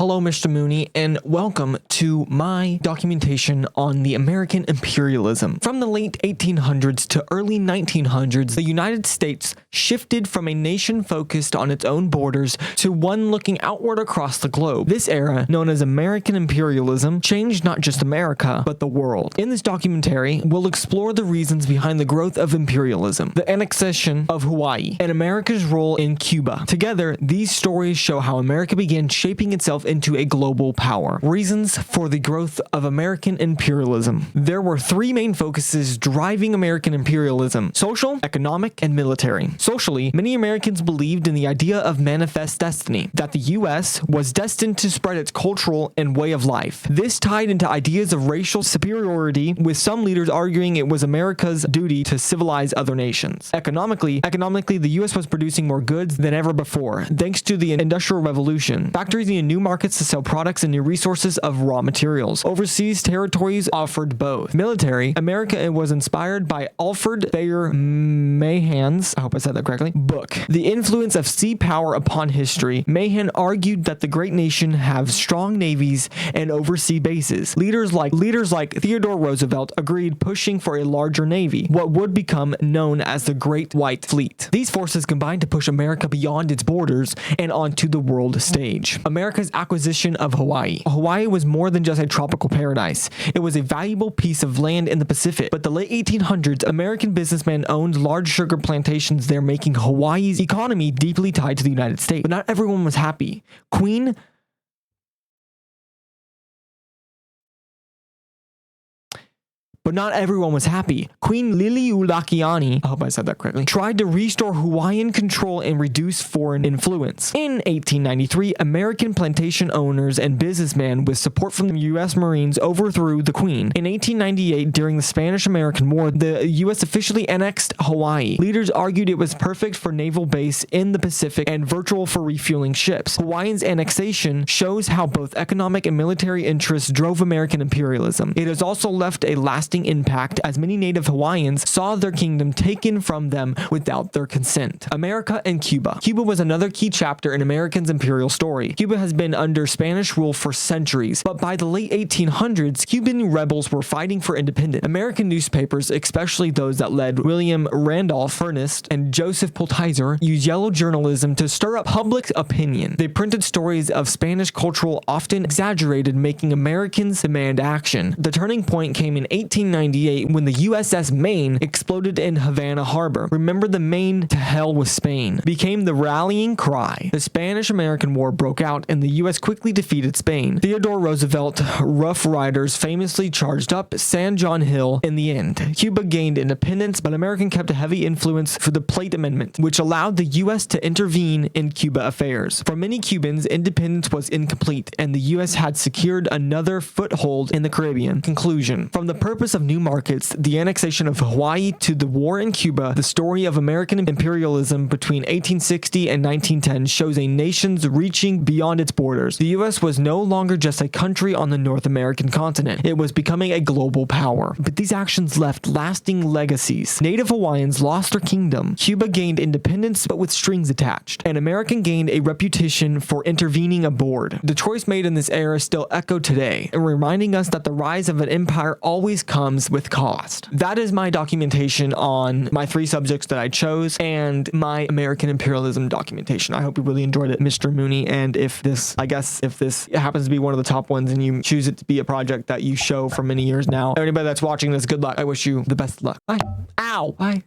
Hello, Mr. Mooney, and welcome to my documentation on the American imperialism. From the late 1800s to early 1900s, the United States shifted from a nation focused on its own borders to one looking outward across the globe. This era, known as American imperialism, changed not just America, but the world. In this documentary, we'll explore the reasons behind the growth of imperialism, the annexation of Hawaii, and America's role in Cuba. Together, these stories show how America began shaping itself into a global power. Reasons for the growth of American imperialism. There were three main focuses driving American imperialism: social, economic, and military. Socially, many Americans believed in the idea of manifest destiny, that the U.S. was destined to spread its cultural and way of life. This tied into ideas of racial superiority, with some leaders arguing it was America's duty to civilize other nations. Economically, the U.S. was producing more goods than ever before, thanks to the Industrial Revolution. Factories needed new markets to sell products and new resources of raw materials. Overseas territories offered both. Military, America was inspired by Alfred Thayer Mahan's, I hope I said that correctly, book, The Influence of Sea Power Upon History. Mahan argued that the great nation have strong navies and overseas bases. Leaders like Theodore Roosevelt agreed, pushing for a larger navy, what would become known as the Great White Fleet. These forces combined to push America beyond its borders and onto the world stage. America's acquisition of Hawaii. Hawaii was more than just a tropical paradise. It was a valuable piece of land in the Pacific. But the late 1800s, American businessmen owned large sugar plantations there, making Hawaii's economy deeply tied to the United States. But not everyone was happy. Queen Liliuokalani, I hope I said that correctly, tried to restore Hawaiian control and reduce foreign influence. In 1893, American plantation owners and businessmen, with support from the U.S. Marines, overthrew the Queen. In 1898, during the Spanish-American War, the U.S. officially annexed Hawaii. Leaders argued it was perfect for naval base in the Pacific and virtual for refueling ships. Hawaii's annexation shows how both economic and military interests drove American imperialism. It has also left a lasting impact, as many native Hawaiians saw their kingdom taken from them without their consent. America and Cuba. Cuba was another key chapter in Americans' imperial story. Cuba has been under Spanish rule for centuries, but by the late 1800s, Cuban rebels were fighting for independence. American newspapers, especially those that led William Randolph Hearst and Joseph Pulitzer, used yellow journalism to stir up public opinion. They printed stories of Spanish cultural, often exaggerated, making Americans demand action. The turning point came in 1898 when the USS Maine exploded in Havana Harbor. Remember the Maine, to hell with Spain, became the rallying cry. The Spanish-American War broke out and the US quickly defeated Spain. Theodore Roosevelt Rough Riders famously charged up San John Hill in the end. Cuba gained independence, but America kept a heavy influence for the Plate Amendment, which allowed the US to intervene in Cuba affairs. For many Cubans, independence was incomplete and the US had secured another foothold in the Caribbean. Conclusion. From the purpose of new markets, the annexation of Hawaii, to the war in Cuba, the story of American imperialism between 1860 and 1910 shows a nation's reaching beyond its borders. The U.S. was no longer just a country on the North American continent. It was becoming a global power. But these actions left lasting legacies. Native Hawaiians lost their kingdom. Cuba gained independence, but with strings attached. And America gained a reputation for intervening aboard. The choice made in this era still echo today, and reminding us that the rise of an empire always comes with cost. That is my documentation on my three subjects that I chose and my American imperialism documentation. I hope you really enjoyed it, Mr. Mooney. And if this happens to be one of the top ones and you choose it to be a project that you show for many years now, anybody that's watching this, good luck. I wish you the best luck. Bye. Ow. Bye.